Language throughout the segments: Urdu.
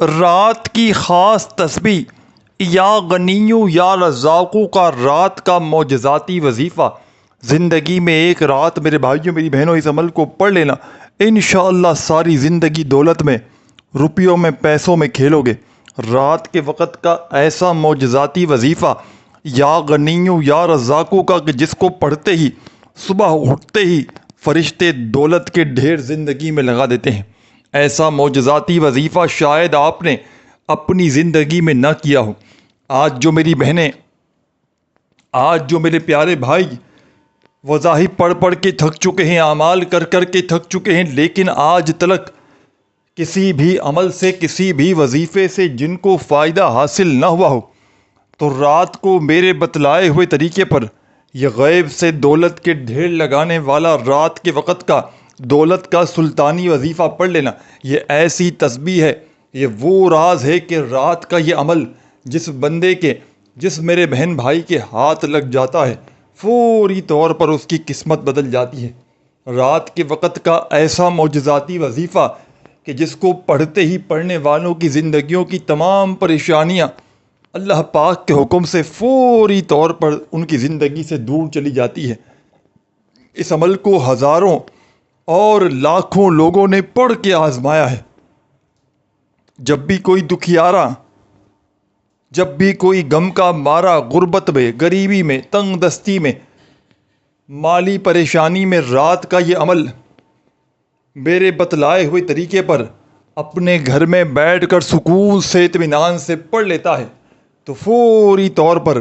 رات کی خاص تسبیح یا غنیو یا رزاقو کا رات کا معجزاتی وظیفہ زندگی میں ایک رات میرے بھائیوں میری بہنوں اس عمل کو پڑھ لینا، انشاءاللہ ساری زندگی دولت میں، روپیوں میں، پیسوں میں کھیلو گے۔ رات کے وقت کا ایسا معجزاتی وظیفہ یا غنیو یا رزاقو کا کہ جس کو پڑھتے ہی صبح اٹھتے ہی فرشتے دولت کے ڈھیر زندگی میں لگا دیتے ہیں۔ ایسا معجزاتی وظیفہ شاید آپ نے اپنی زندگی میں نہ کیا ہو۔ آج جو میری بہنیں، آج جو میرے پیارے بھائی وظائف پڑھ پڑھ کے تھک چکے ہیں، اعمال کر کر کے تھک چکے ہیں، لیکن آج تلک کسی بھی عمل سے، کسی بھی وظیفے سے جن کو فائدہ حاصل نہ ہوا ہو، تو رات کو میرے بتلائے ہوئے طریقے پر یہ غیب سے دولت کے ڈھیر لگانے والا رات کے وقت کا دولت کا سلطانی وظیفہ پڑھ لینا۔ یہ ایسی تسبیح ہے، یہ وہ راز ہے کہ رات کا یہ عمل جس بندے کے، جس میرے بہن بھائی کے ہاتھ لگ جاتا ہے، فوری طور پر اس کی قسمت بدل جاتی ہے۔ رات کے وقت کا ایسا معجزاتی وظیفہ کہ جس کو پڑھتے ہی پڑھنے والوں کی زندگیوں کی تمام پریشانیاں اللہ پاک کے حکم سے فوری طور پر ان کی زندگی سے دور چلی جاتی ہے۔ اس عمل کو ہزاروں اور لاکھوں لوگوں نے پڑھ کے آزمایا ہے۔ جب بھی کوئی دکھیارا، جب بھی کوئی غم کا مارا، غربت میں، غریبی میں، تنگ دستی میں، مالی پریشانی میں رات کا یہ عمل میرے بتلائے ہوئے طریقے پر اپنے گھر میں بیٹھ کر سکون سے، اطمینان سے پڑھ لیتا ہے تو فوری طور پر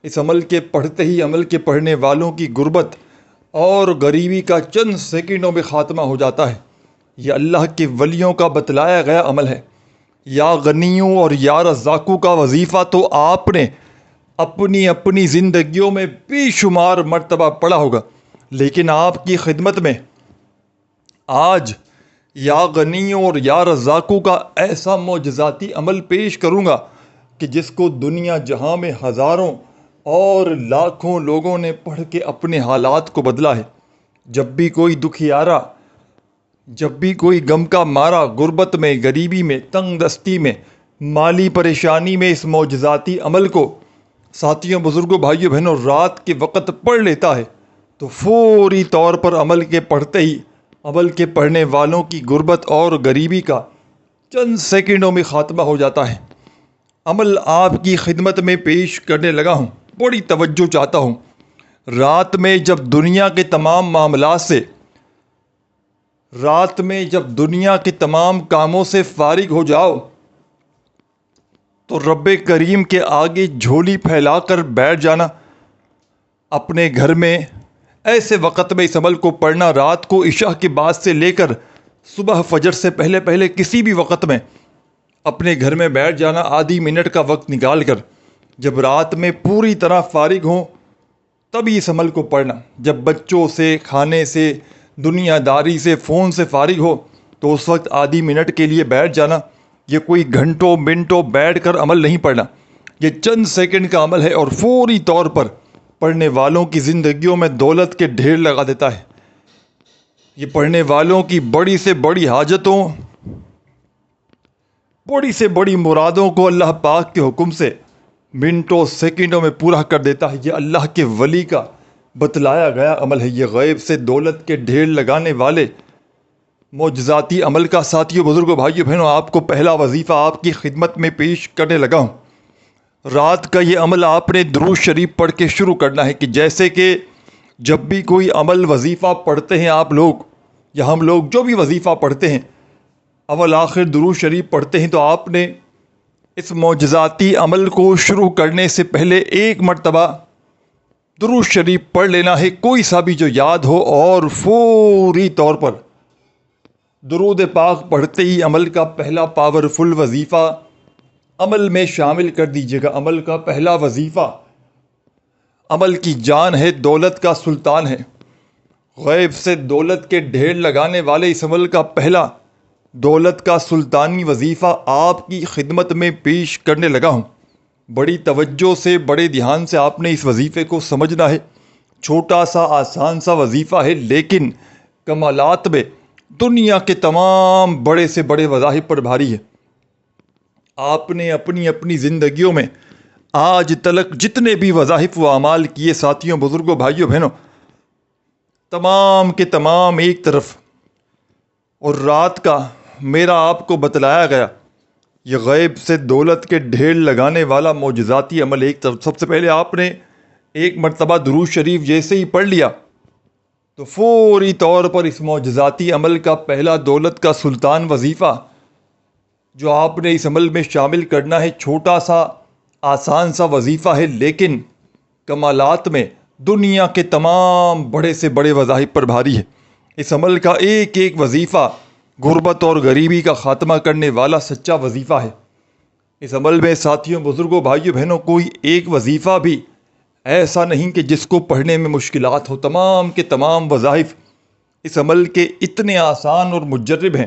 اس عمل کے پڑھتے ہی عمل کے پڑھنے والوں کی غربت اور غریبی کا چند سیکنڈوں میں خاتمہ ہو جاتا ہے۔ یہ اللہ کے ولیوں کا بتلایا گیا عمل ہے۔ یا غنیوں اور یا رزاقوں کا وظیفہ تو آپ نے اپنی اپنی زندگیوں میں بے شمار مرتبہ پڑھا ہوگا، لیکن آپ کی خدمت میں آج یا غنیوں اور یا رزاقوں کا ایسا معجزاتی عمل پیش کروں گا کہ جس کو دنیا جہاں میں ہزاروں اور لاکھوں لوگوں نے پڑھ کے اپنے حالات کو بدلا ہے۔ جب بھی کوئی دکھیارا، جب بھی کوئی غم کا مارا، غربت میں، غریبی میں، تنگ دستی میں، مالی پریشانی میں اس معجزاتی عمل کو ساتھیوں، بزرگوں، بھائیوں، بہنوں رات کے وقت پڑھ لیتا ہے تو فوری طور پر عمل کے پڑھتے ہی عمل کے پڑھنے والوں کی غربت اور غریبی کا چند سیکنڈوں میں خاتمہ ہو جاتا ہے۔ عمل آپ کی خدمت میں پیش کرنے لگا ہوں، بڑی توجہ چاہتا ہوں۔ رات میں جب دنیا کے تمام معاملات سے، رات میں جب دنیا کے تمام کاموں سے فارغ ہو جاؤ تو رب کریم کے آگے جھولی پھیلا کر بیٹھ جانا۔ اپنے گھر میں ایسے وقت میں اس عمل کو پڑھنا، رات کو عشاء کے بعد سے لے کر صبح فجر سے پہلے پہلے کسی بھی وقت میں اپنے گھر میں بیٹھ جانا، آدھی منٹ کا وقت نکال کر جب رات میں پوری طرح فارغ ہوں تبھی اس عمل کو پڑھنا۔ جب بچوں سے، کھانے سے، دنیا داری سے، فون سے فارغ ہو تو اس وقت آدھی منٹ کے لیے بیٹھ جانا۔ یہ کوئی گھنٹوں منٹوں بیٹھ کر عمل نہیں پڑھنا، یہ چند سیکنڈ کا عمل ہے اور فوری طور پر پڑھنے والوں کی زندگیوں میں دولت کے ڈھیر لگا دیتا ہے۔ یہ پڑھنے والوں کی بڑی سے بڑی حاجتوں، بڑی سے بڑی مرادوں کو اللہ پاک کے حکم سے منٹوں سیکنڈوں میں پورا کر دیتا ہے۔ یہ اللہ کے ولی کا بتلایا گیا عمل ہے۔ یہ غیب سے دولت کے ڈھیر لگانے والے معجزاتی عمل کا ساتھیوں، بزرگوں، بھائیوں، بہنوں آپ کو پہلا وظیفہ آپ کی خدمت میں پیش کرنے لگا ہوں۔ رات کا یہ عمل آپ نے درود شریف پڑھ کے شروع کرنا ہے کہ جیسے کہ جب بھی کوئی عمل وظیفہ پڑھتے ہیں آپ لوگ یا ہم لوگ جو بھی وظیفہ پڑھتے ہیں، اول آخر درود شریف پڑھتے ہیں تو آپ نے اس معجزاتی عمل کو شروع کرنے سے پہلے ایک مرتبہ درود شریف پڑھ لینا ہے، کوئی سا بھی جو یاد ہو، اور فوری طور پر درود پاک پڑھتے ہی عمل کا پہلا پاورفل وظیفہ عمل میں شامل کر دیجیے گا۔ عمل کا پہلا وظیفہ عمل کی جان ہے، دولت کا سلطان ہے۔ غیب سے دولت کے ڈھیر لگانے والے اس عمل کا پہلا دولت کا سلطانی وظیفہ آپ کی خدمت میں پیش کرنے لگا ہوں۔ بڑی توجہ سے، بڑے دھیان سے آپ نے اس وظیفے کو سمجھنا ہے۔ چھوٹا سا آسان سا وظیفہ ہے، لیکن کمالات میں دنیا کے تمام بڑے سے بڑے وظائف پر بھاری ہے۔ آپ نے اپنی اپنی زندگیوں میں آج تلک جتنے بھی وظائف و اعمال کیے ساتھیوں، بزرگوں، بھائیوں، بہنوں، تمام کے تمام ایک طرف، اور رات کا میرا آپ کو بتلایا گیا یہ غیب سے دولت کے ڈھیر لگانے والا معجزاتی عمل ایک طرف۔ سب سے پہلے آپ نے ایک مرتبہ درود شریف جیسے ہی پڑھ لیا تو فوری طور پر اس معجزاتی عمل کا پہلا دولت کا سلطان وظیفہ جو آپ نے اس عمل میں شامل کرنا ہے، چھوٹا سا آسان سا وظیفہ ہے، لیکن کمالات میں دنیا کے تمام بڑے سے بڑے وظائف پر بھاری ہے۔ اس عمل کا ایک ایک وظیفہ غربت اور غریبی کا خاتمہ کرنے والا سچا وظیفہ ہے۔ اس عمل میں ساتھیوں، بزرگوں، بھائیوں، بہنوں، کوئی ایک وظیفہ بھی ایسا نہیں کہ جس کو پڑھنے میں مشکلات ہو۔ تمام کے تمام وظائف اس عمل کے اتنے آسان اور مجرب ہیں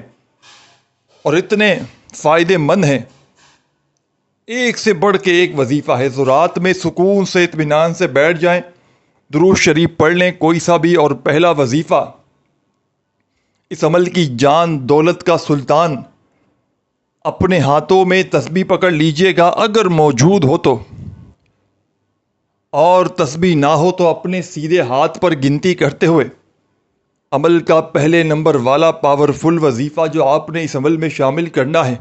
اور اتنے فائدے مند ہیں، ایک سے بڑھ کے ایک وظیفہ ہے۔ تو رات میں سکون سے اطمینان سے بیٹھ جائیں، درود شریف پڑھ لیں کوئی سا بھی، اور پہلا وظیفہ اس عمل کی جان دولت کا سلطان اپنے ہاتھوں میں تسبیح پکڑ لیجئے گا اگر موجود ہو تو، اور تسبیح نہ ہو تو اپنے سیدھے ہاتھ پر گنتی کرتے ہوئے عمل کا پہلے نمبر والا پاورفل وظیفہ جو آپ نے اس عمل میں شامل کرنا ہے،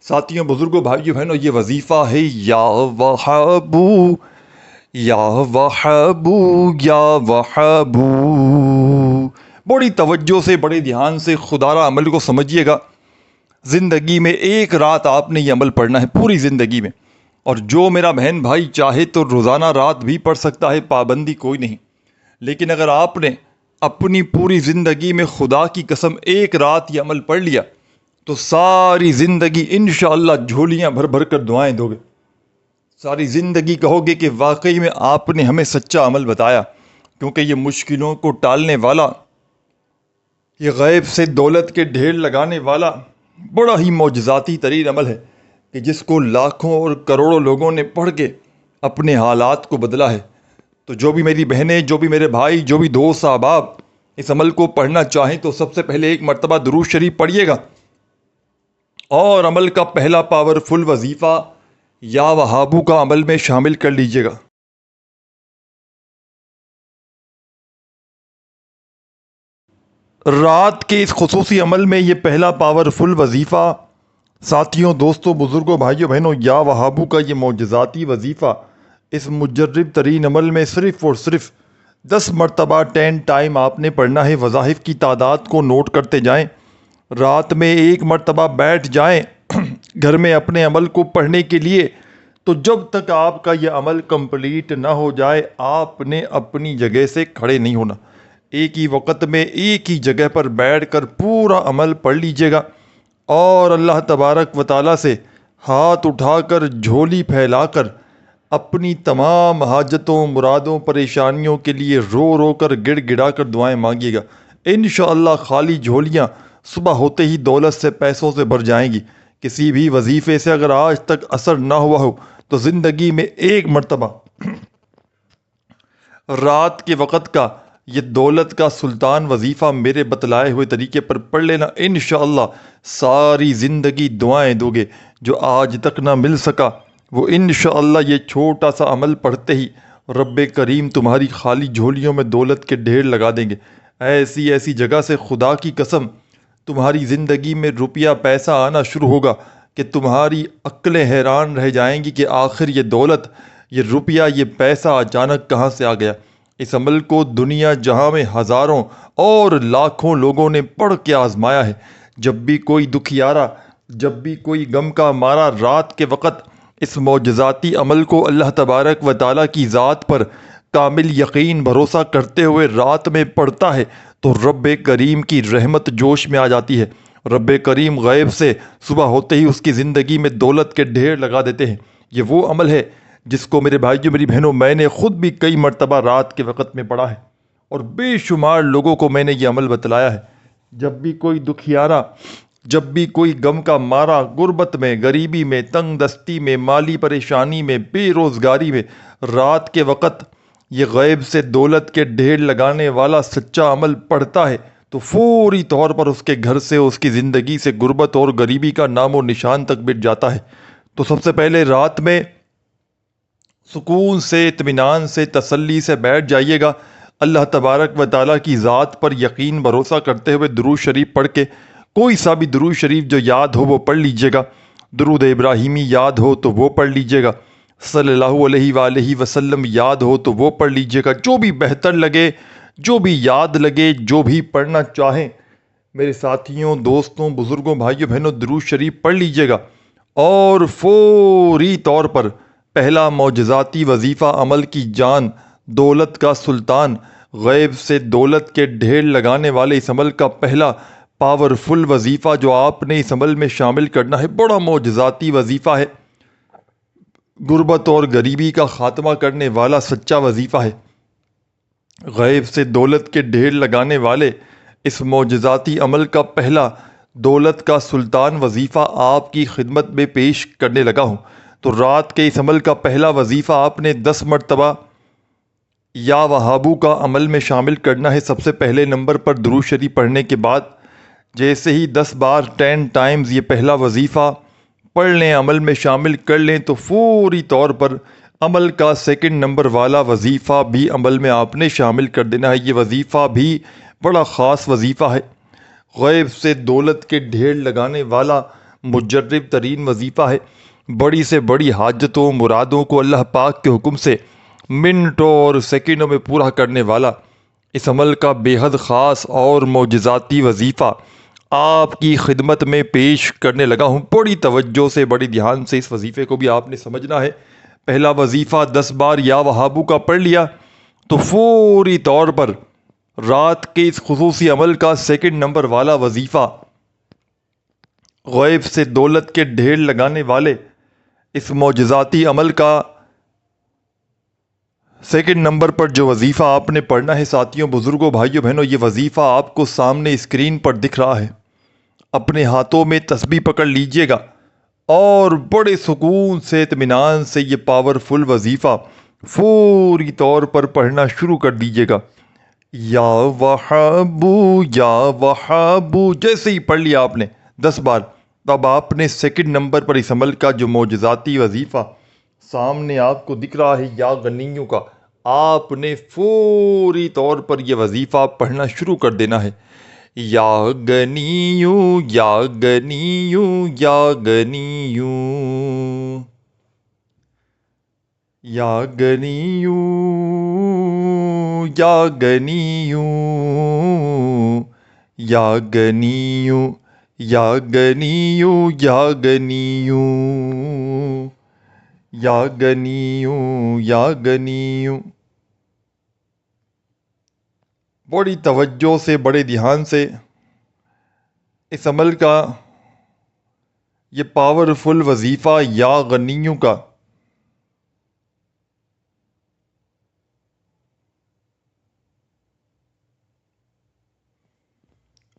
ساتھیوں، بزرگوں، بھائیوں، بہنوں، یہ وظیفہ ہے یا وہابو یا وہابو یا وہابو۔ بڑی توجہ سے، بڑے دھیان سے خدارہ عمل کو سمجھیے گا۔ زندگی میں ایک رات آپ نے یہ عمل پڑھنا ہے، پوری زندگی میں، اور جو میرا بہن بھائی چاہے تو روزانہ رات بھی پڑھ سکتا ہے، پابندی کوئی نہیں، لیکن اگر آپ نے اپنی پوری زندگی میں خدا کی قسم ایک رات یہ عمل پڑھ لیا تو ساری زندگی انشاءاللہ جھولیاں بھر بھر کر دعائیں دو گے، ساری زندگی کہو گے کہ واقعی میں آپ نے ہمیں سچا عمل بتایا، کیونکہ یہ مشکلوں کو ٹالنے والا، یہ غیب سے دولت کے ڈھیر لگانے والا بڑا ہی معجزاتی ترین عمل ہے کہ جس کو لاکھوں اور کروڑوں لوگوں نے پڑھ کے اپنے حالات کو بدلا ہے۔ تو جو بھی میری بہنیں، جو بھی میرے بھائی، جو بھی دوست احباب اس عمل کو پڑھنا چاہیں تو سب سے پہلے ایک مرتبہ درود شریف پڑھیے گا اور عمل کا پہلا پاورفل وظیفہ یا وہابو کا عمل میں شامل کر لیجئے گا۔ رات کے اس خصوصی عمل میں یہ پہلا پاورفل وظیفہ، ساتھیوں، دوستوں، بزرگوں، بھائیوں، بہنوں، یا وہابو کا یہ معجزاتی وظیفہ اس مجرب ترین عمل میں صرف اور صرف 10 مرتبہ 10 ٹائم آپ نے پڑھنا ہے۔ وظائف کی تعداد کو نوٹ کرتے جائیں، رات میں ایک مرتبہ بیٹھ جائیں گھر میں اپنے عمل کو پڑھنے کے لیے، تو جب تک آپ کا یہ عمل کمپلیٹ نہ ہو جائے آپ نے اپنی جگہ سے کھڑے نہیں ہونا۔ ایک ہی وقت میں ایک ہی جگہ پر بیٹھ کر پورا عمل پڑھ لیجئے گا اور اللہ تبارک و تعالیٰ سے ہاتھ اٹھا کر، جھولی پھیلا کر اپنی تمام حاجتوں، مرادوں، پریشانیوں کے لیے رو رو کر، گڑ گڑا کر دعائیں مانگیے گا۔ انشاءاللہ خالی جھولیاں صبح ہوتے ہی دولت سے، پیسوں سے بھر جائیں گی۔ کسی بھی وظیفے سے اگر آج تک اثر نہ ہوا ہو تو زندگی میں ایک مرتبہ رات کے وقت کا یہ دولت کا سلطان وظیفہ میرے بتلائے ہوئے طریقے پر پڑھ لینا، انشاءاللہ ساری زندگی دعائیں دو گے۔ جو آج تک نہ مل سکا وہ انشاءاللہ یہ چھوٹا سا عمل پڑھتے ہی رب کریم تمہاری خالی جھولیوں میں دولت کے ڈھیر لگا دیں گے۔ ایسی ایسی جگہ سے خدا کی قسم تمہاری زندگی میں روپیہ پیسہ آنا شروع ہوگا کہ تمہاری عقلیں حیران رہ جائیں گی کہ آخر یہ دولت، یہ روپیہ، یہ پیسہ اچانک کہاں سے آ گیا۔ اس عمل کو دنیا جہاں میں ہزاروں اور لاکھوں لوگوں نے پڑھ کے آزمایا ہے۔ جب بھی کوئی دکھیارا، جب بھی کوئی غم کا مارا رات کے وقت اس معجزاتی عمل کو اللہ تبارک و تعالیٰ کی ذات پر کامل یقین بھروسہ کرتے ہوئے رات میں پڑھتا ہے تو رب کریم کی رحمت جوش میں آ جاتی ہے۔ رب کریم غیب سے صبح ہوتے ہی اس کی زندگی میں دولت کے ڈھیر لگا دیتے ہیں۔ یہ وہ عمل ہے جس کو میرے بھائیوں، میری بہنوں، میں نے خود بھی کئی مرتبہ رات کے وقت میں پڑھا ہے اور بے شمار لوگوں کو میں نے یہ عمل بتلایا ہے۔ جب بھی کوئی دکھیارا، جب بھی کوئی غم کا مارا، غربت میں، غریبی میں، تنگ دستی میں، مالی پریشانی میں، بے روزگاری میں، رات کے وقت یہ غیب سے دولت کے ڈھیر لگانے والا سچا عمل پڑھتا ہے تو فوری طور پر اس کے گھر سے، اس کی زندگی سے غربت اور غریبی کا نام و نشان تک مٹ جاتا ہے۔ تو سب سے پہلے رات میں سکون سے، اطمینان سے، تسلی سے بیٹھ جائیے گا، اللہ تبارک و تعالیٰ کی ذات پر یقین بھروسہ کرتے ہوئے درود شریف پڑھ کے کوئی سا بھی درود شریف جو یاد ہو وہ پڑھ لیجئے گا۔ درود ابراہیمی یاد ہو تو وہ پڑھ لیجئے گا، صلی اللہ علیہ وآلہ وسلم یاد ہو تو وہ پڑھ لیجئے گا، جو بھی بہتر لگے، جو بھی یاد لگے، جو بھی پڑھنا چاہیں میرے ساتھیوں، دوستوں، بزرگوں، بھائیوں، بہنوں، درود شریف پڑھ لیجئے گا۔ اور فوری طور پر پہلا معجزاتی وظیفہ عمل کی جان، دولت کا سلطان، غیب سے دولت کے ڈھیر لگانے والے اس عمل کا پہلا پاورفل وظیفہ جو آپ نے اس عمل میں شامل کرنا ہے، بڑا معجزاتی وظیفہ ہے، غربت اور غریبی کا خاتمہ کرنے والا سچا وظیفہ ہے۔ غیب سے دولت کے ڈھیر لگانے والے اس معجزاتی عمل کا پہلا دولت کا سلطان وظیفہ آپ کی خدمت میں پیش کرنے لگا ہوں۔ تو رات کے اس عمل کا پہلا وظیفہ آپ نے 10 مرتبہ یا وہابو کا عمل میں شامل کرنا ہے۔ سب سے پہلے نمبر پر درود شریف پڑھنے کے بعد جیسے ہی 10 بار 10 ٹائمز یہ پہلا وظیفہ پڑھ لیں، عمل میں شامل کر لیں، تو فوری طور پر عمل کا سیکنڈ نمبر والا وظیفہ بھی عمل میں آپ نے شامل کر دینا ہے۔ یہ وظیفہ بھی بڑا خاص وظیفہ ہے، غیب سے دولت کے ڈھیر لگانے والا مجرب ترین وظیفہ ہے، بڑی سے بڑی حاجتوں مرادوں کو اللہ پاک کے حکم سے منٹوں اور سیکنڈوں میں پورا کرنے والا اس عمل کا بے حد خاص اور معجزاتی وظیفہ آپ کی خدمت میں پیش کرنے لگا ہوں۔ بڑی توجہ سے، بڑی دھیان سے اس وظیفے کو بھی آپ نے سمجھنا ہے۔ پہلا وظیفہ 10 بار یا وہابو کا پڑھ لیا تو فوری طور پر رات کے اس خصوصی عمل کا سیکنڈ نمبر والا وظیفہ، غیب سے دولت کے ڈھیر لگانے والے اس معجزاتی عمل کا سیکنڈ نمبر پر جو وظیفہ آپ نے پڑھنا ہے، ساتھیوں، بزرگوں، بھائیوں، بہنوں، یہ وظیفہ آپ کو سامنے اسکرین پر دکھ رہا ہے۔ اپنے ہاتھوں میں تسبیح پکڑ لیجئے گا اور بڑے سکون سے، اطمینان سے یہ پاورفل وظیفہ فوری طور پر پڑھنا شروع کر دیجئے گا۔ یا وہابو یا وہابو، جیسے ہی پڑھ لیا آپ نے 10 بار، تب آپ نے سیکنڈ نمبر پر اس عمل کا جو معجزاتی وظیفہ سامنے آپ کو دکھ رہا ہے، یا غنیوں کا، آپ نے فوری طور پر یہ وظیفہ پڑھنا شروع کر دینا ہے۔ یا غنیوں یا غنیوں یا غنیوں یا غنیوں یا غنیوں یا غنیوں یا غنیوں یا غنیوں یا غنیوں یا غنیوں۔ بڑی توجہ سے، بڑے دھیان سے اس عمل کا یہ پاورفل وظیفہ یا غنیوں کا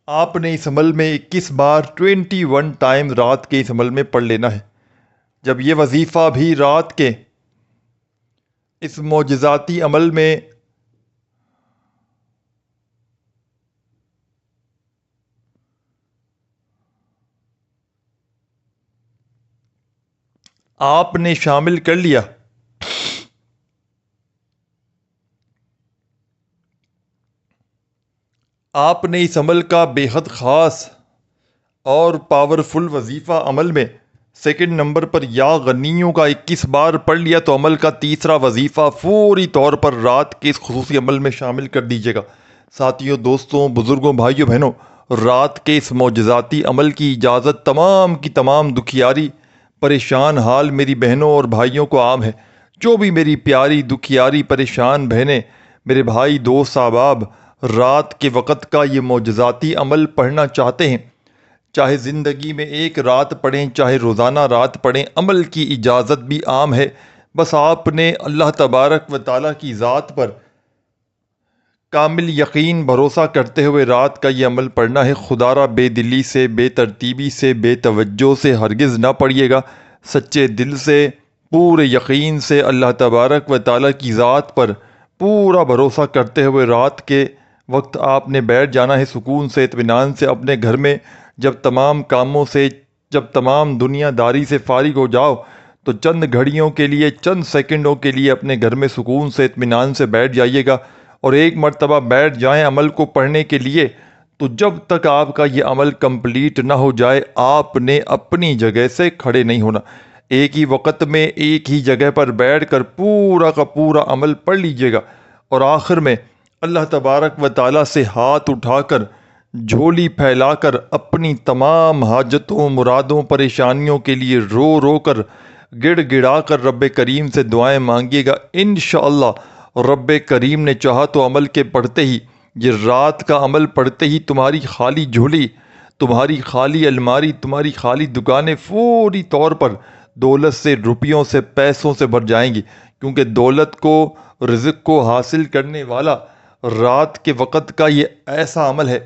آپ نے اس عمل میں 21 بار 21 ٹائم رات کے اس عمل میں پڑھ لینا ہے۔ جب یہ وظیفہ بھی رات کے اس معجزاتی عمل میں آپ نے شامل کر لیا، آپ نے اس عمل کا بے حد خاص اور پاورفل وظیفہ عمل میں سیکنڈ نمبر پر یا غنیوں کا 21 بار پڑھ لیا، تو عمل کا تیسرا وظیفہ فوری طور پر رات کے اس خصوصی عمل میں شامل کر دیجیے گا۔ ساتھیوں، دوستوں، بزرگوں، بھائیوں، بہنوں، رات کے اس معجزاتی عمل کی اجازت تمام کی تمام دکھیاری پریشان حال میری بہنوں اور بھائیوں کو عام ہے۔ جو بھی میری پیاری دکھیاری پریشان بہنیں، میرے بھائی، دوست، احباب رات کے وقت کا یہ معجزاتی عمل پڑھنا چاہتے ہیں، چاہے زندگی میں ایک رات پڑھیں، چاہے روزانہ رات پڑھیں، عمل کی اجازت بھی عام ہے۔ بس آپ نے اللہ تبارک و تعالیٰ کی ذات پر کامل یقین بھروسہ کرتے ہوئے رات کا یہ عمل پڑھنا ہے۔ خدا را بے دلی سے، بے ترتیبی سے، بے توجہ سے ہرگز نہ پڑھیے گا، سچے دل سے، پورے یقین سے اللہ تبارک و تعالیٰ کی ذات پر پورا بھروسہ کرتے ہوئے رات کے وقت آپ نے بیٹھ جانا ہے، سکون سے، اطمینان سے اپنے گھر میں۔ جب تمام کاموں سے، جب تمام دنیا داری سے فارغ ہو جاؤ تو چند گھڑیوں کے لیے، چند سیکنڈوں کے لیے اپنے گھر میں سکون سے اطمینان سے بیٹھ جائیے گا، اور ایک مرتبہ بیٹھ جائیں عمل کو پڑھنے کے لیے تو جب تک آپ کا یہ عمل کمپلیٹ نہ ہو جائے آپ نے اپنی جگہ سے کھڑے نہیں ہونا۔ ایک ہی وقت میں ایک ہی جگہ پر بیٹھ کر پورا کا پورا عمل پڑھ لیجئے گا، اور آخر میں اللہ تبارک و تعالیٰ سے ہاتھ اٹھا کر، جھولی پھیلا کر اپنی تمام حاجتوں، مرادوں، پریشانیوں کے لیے رو رو کر، گڑ گڑا کر رب کریم سے دعائیں مانگیے گا۔ انشاءاللہ رب کریم نے چاہا تو عمل کے پڑھتے ہی، یہ رات کا عمل پڑھتے ہی تمہاری خالی جھولی، تمہاری خالی الماری، تمہاری خالی دکانیں فوری طور پر دولت سے، روپیوں سے، پیسوں سے بھر جائیں گی، کیونکہ دولت کو، رزق کو حاصل کرنے والا رات کے وقت کا یہ ایسا عمل ہے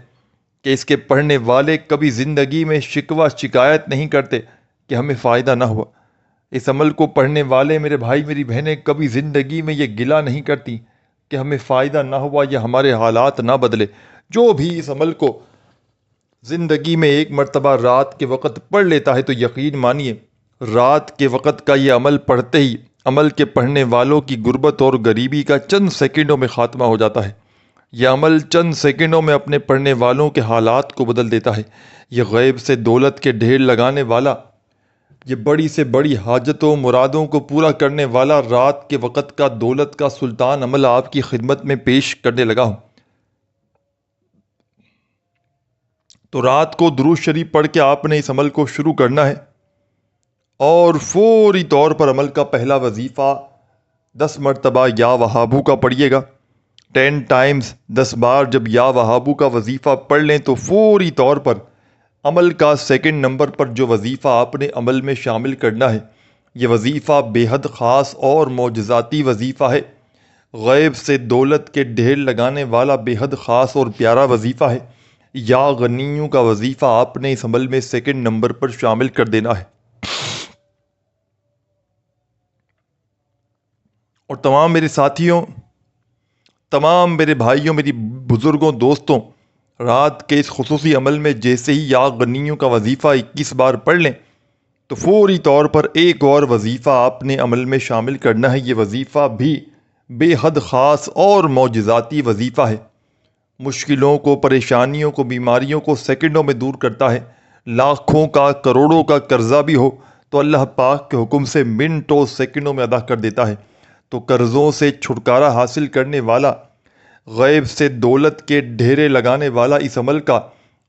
کہ اس کے پڑھنے والے کبھی زندگی میں شکوہ شکایت نہیں کرتے کہ ہمیں فائدہ نہ ہوا۔ اس عمل کو پڑھنے والے میرے بھائی میری بہنیں کبھی زندگی میں یہ گلہ نہیں کرتی کہ ہمیں فائدہ نہ ہوا یا ہمارے حالات نہ بدلے۔ جو بھی اس عمل کو زندگی میں ایک مرتبہ رات کے وقت پڑھ لیتا ہے تو یقین مانیے رات کے وقت کا یہ عمل پڑھتے ہی عمل کے پڑھنے والوں کی غربت اور غریبی کا چند سیکنڈوں میں خاتمہ ہو جاتا ہے۔ یہ عمل چند سیکنڈوں میں اپنے پڑھنے والوں کے حالات کو بدل دیتا ہے۔ یہ غیب سے دولت کے ڈھیر لگانے والا، یہ بڑی سے بڑی حاجتوں مرادوں کو پورا کرنے والا رات کے وقت کا دولت کا سلطان عمل آپ کی خدمت میں پیش کرنے لگا ہوں۔ تو رات کو درود شریف پڑھ کے آپ نے اس عمل کو شروع کرنا ہے، اور فوری طور پر عمل کا پہلا وظیفہ 10 مرتبہ یا وہابو کا پڑھیے گا۔ 10 ٹائمز 10 بار جب یا وہابو کا وظیفہ پڑھ لیں تو فوری طور پر عمل کا سیکنڈ نمبر پر جو وظیفہ آپ نے عمل میں شامل کرنا ہے، یہ وظیفہ بے حد خاص اور معجزاتی وظیفہ ہے۔ غیب سے دولت کے ڈھیر لگانے والا بے حد خاص اور پیارا وظیفہ ہے۔ یا غنیوں کا وظیفہ آپ نے اس عمل میں سیکنڈ نمبر پر شامل کر دینا ہے۔ اور تمام میرے ساتھیوں، تمام میرے بھائیوں، میری بزرگوں، دوستوں، رات کے اس خصوصی عمل میں جیسے ہی یا غنیوں کا وظیفہ 21 بار پڑھ لیں تو فوری طور پر ایک اور وظیفہ آپ نے عمل میں شامل کرنا ہے۔ یہ وظیفہ بھی بے حد خاص اور معجزاتی وظیفہ ہے۔ مشکلوں کو، پریشانیوں کو، بیماریوں کو سیکنڈوں میں دور کرتا ہے۔ لاکھوں کا، کروڑوں کا قرضہ بھی ہو تو اللہ پاک کے حکم سے منٹوں سیکنڈوں میں ادا کر دیتا ہے۔ تو قرضوں سے چھٹکارا حاصل کرنے والا، غیب سے دولت کے ڈھیرے لگانے والا اس عمل کا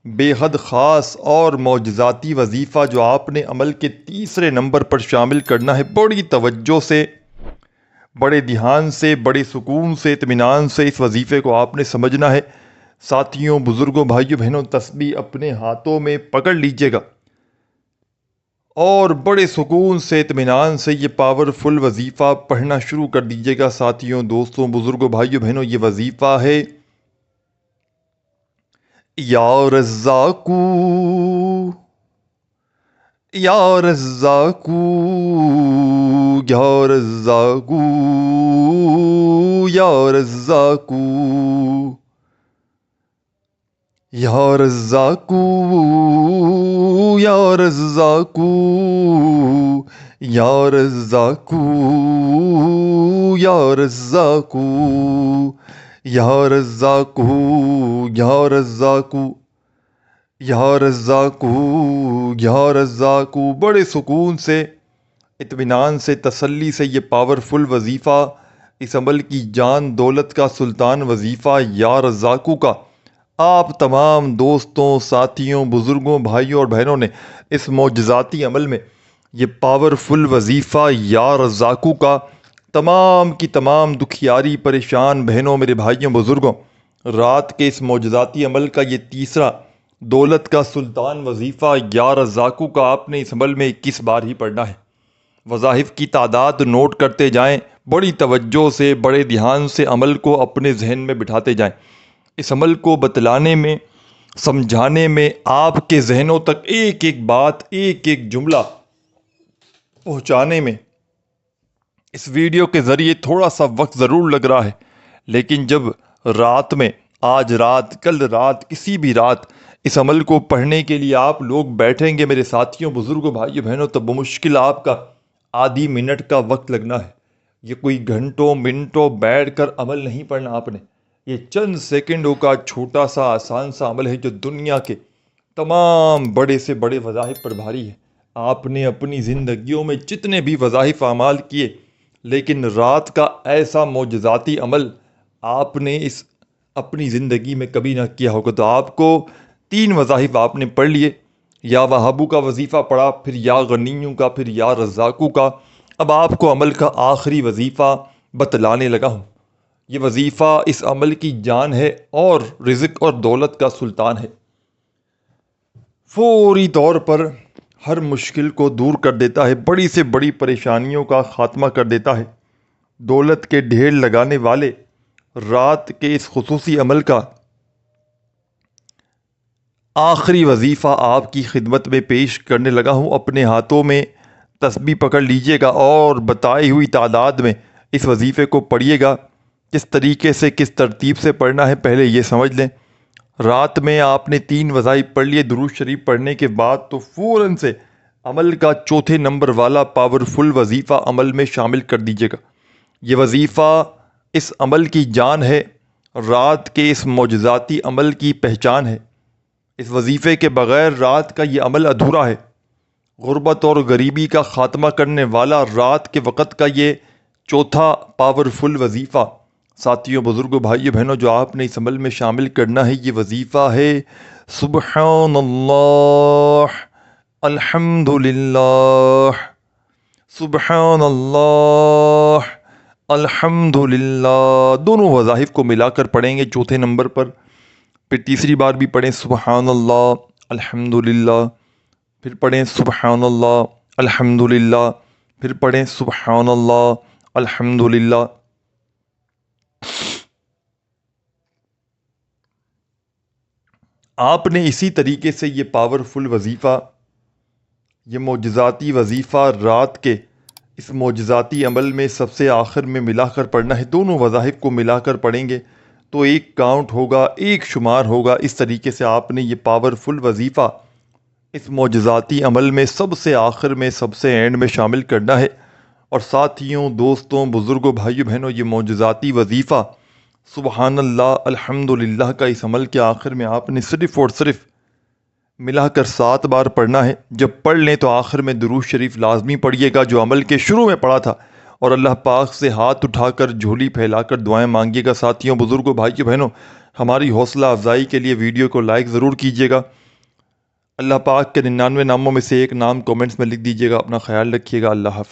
بے حد خاص اور معجزاتی وظیفہ جو آپ نے عمل کے تیسرے نمبر پر شامل کرنا ہے، بڑی توجہ سے، بڑے دھیان سے، بڑے سکون سے، اطمینان سے اس وظیفے کو آپ نے سمجھنا ہے۔ ساتھیوں، بزرگوں، بھائیوں، بہنوں، تسبیح اپنے ہاتھوں میں پکڑ لیجئے گا اور بڑے سکون سے، اطمینان سے یہ پاورفل وظیفہ پڑھنا شروع کر دیجئے گا۔ ساتھیوں، دوستوں، بزرگوں، بھائیوں، بہنوں، یہ وظیفہ ہے یا رزاقو، یا رزاقو، یا رزاقو، یا رزاقو، یا رزاقو، یا رزاقو، یا رزاقو، یا رزاقو، یا رزاقو، یا رزاقو، یا رزاقو، یا رزاقو۔ بڑے سکون سے، اطمینان سے، تسلی سے یہ پاورفل وظیفہ، اس عمل کی جان دولت کا سلطان وظیفہ یا رزاقو کا آپ تمام دوستوں، ساتھیوں، بزرگوں، بھائیوں اور بہنوں نے اس معجزاتی عمل میں یہ پاورفل وظیفہ یا رزاقو کا تمام کی تمام دکھیاری پریشان بہنوں، میرے بھائیوں، بزرگوں، رات کے اس معجزاتی عمل کا یہ تیسرا دولت کا سلطان وظیفہ یا رزاقو کا آپ نے اس عمل میں 21 بار ہی پڑھنا ہے۔ وظائف کی تعداد نوٹ کرتے جائیں، بڑی توجہ سے، بڑے دھیان سے عمل کو اپنے ذہن میں بٹھاتے جائیں۔ اس عمل کو بتلانے میں، سمجھانے میں، آپ کے ذہنوں تک ایک ایک بات، ایک ایک جملہ پہنچانے میں اس ویڈیو کے ذریعے تھوڑا سا وقت ضرور لگ رہا ہے، لیکن جب رات میں، آج رات، کل رات، کسی بھی رات اس عمل کو پڑھنے کے لیے آپ لوگ بیٹھیں گے میرے ساتھیوں، بزرگوں، بھائیوں، بہنوں، تو بمشکل آپ کا آدھی منٹ کا وقت لگنا ہے۔ یہ کوئی گھنٹوں منٹوں بیٹھ کر عمل نہیں پڑھنا آپ نے، یہ چند سیکنڈوں کا چھوٹا سا آسان سا عمل ہے جو دنیا کے تمام بڑے سے بڑے وظائف پر بھاری ہے۔ آپ نے اپنی زندگیوں میں جتنے بھی وظائف اعمال کیے، لیکن رات کا ایسا معجزاتی عمل آپ نے اس اپنی زندگی میں کبھی نہ کیا ہوگا۔ تو آپ کو 3 وظائف آپ نے پڑھ لیے، یا وہابو کا وظیفہ پڑھا، پھر یا غنیوں کا، پھر یا رزاقو کا۔ اب آپ کو عمل کا آخری وظیفہ بتلانے لگا ہوں۔ یہ وظیفہ اس عمل کی جان ہے اور رزق اور دولت کا سلطان ہے۔ فوری طور پر ہر مشکل کو دور کر دیتا ہے، بڑی سے بڑی پریشانیوں کا خاتمہ کر دیتا ہے۔ دولت کے ڈھیر لگانے والے رات کے اس خصوصی عمل کا آخری وظیفہ آپ کی خدمت میں پیش کرنے لگا ہوں۔ اپنے ہاتھوں میں تسبیح پکڑ لیجئے گا اور بتائی ہوئی تعداد میں اس وظیفے کو پڑھیے گا۔ کس طریقے سے، کس ترتیب سے پڑھنا ہے پہلے یہ سمجھ لیں۔ رات میں آپ نے 3 وظائف پڑھ لیے، درود شریف پڑھنے کے بعد تو فوراً سے عمل کا چوتھے نمبر والا پاورفل وظیفہ عمل میں شامل کر دیجیے گا۔ یہ وظیفہ اس عمل کی جان ہے، رات کے اس معجزاتی عمل کی پہچان ہے۔ اس وظیفے کے بغیر رات کا یہ عمل ادھورا ہے۔ غربت اور غریبی کا خاتمہ کرنے والا رات کے وقت کا یہ چوتھا پاورفل وظیفہ، ساتھیوں، بزرگوں، بھائیوں، بہنوں، جو آپ نے اس عمل میں شامل کرنا ہے، یہ وظیفہ ہے سبحان اللہ، الحمد للہ، سبحان اللہ، الحمد للہ۔ دونوں وظائف کو ملا کر پڑھیں گے چوتھے نمبر پر، پھر تیسری بار بھی پڑھیں سبحان اللہ، الحمد للہ، پھر پڑھیں سبحان اللہ، الحمد للہ، پھر پڑھیں سبحان اللہ، الحمد للہ۔ آپ نے اسی طریقے سے یہ پاورفل وظیفہ، یہ معجزاتی وظیفہ رات کے اس معجزاتی عمل میں سب سے آخر میں ملا کر پڑھنا ہے۔ دونوں وظائف کو ملا کر پڑھیں گے تو ایک کاؤنٹ ہوگا، ایک شمار ہوگا۔ اس طریقے سے آپ نے یہ پاورفل وظیفہ اس معجزاتی عمل میں سب سے آخر میں، سب سے اینڈ میں شامل کرنا ہے۔ اور ساتھیوں، دوستوں، بزرگوں، بھائیوں، بہنوں، یہ معجزاتی وظیفہ سبحان اللہ، الحمد للہ کا اس عمل کے آخر میں آپ نے صرف اور صرف ملا کر 7 بار پڑھنا ہے۔ جب پڑھ لیں تو آخر میں درود شریف لازمی پڑھیے گا جو عمل کے شروع میں پڑھا تھا، اور اللہ پاک سے ہاتھ اٹھا کر، جھولی پھیلا کر دعائیں مانگیے گا۔ ساتھیوں، بزرگوں، بھائیوں، بہنوں، ہماری حوصلہ افزائی کے لیے ویڈیو کو لائک ضرور کیجیے گا۔ اللہ پاک کے 99 ناموں میں سے ایک نام کومنٹس میں لکھ دیجیے گا۔ اپنا خیال رکھیے گا۔ اللہ حافظ۔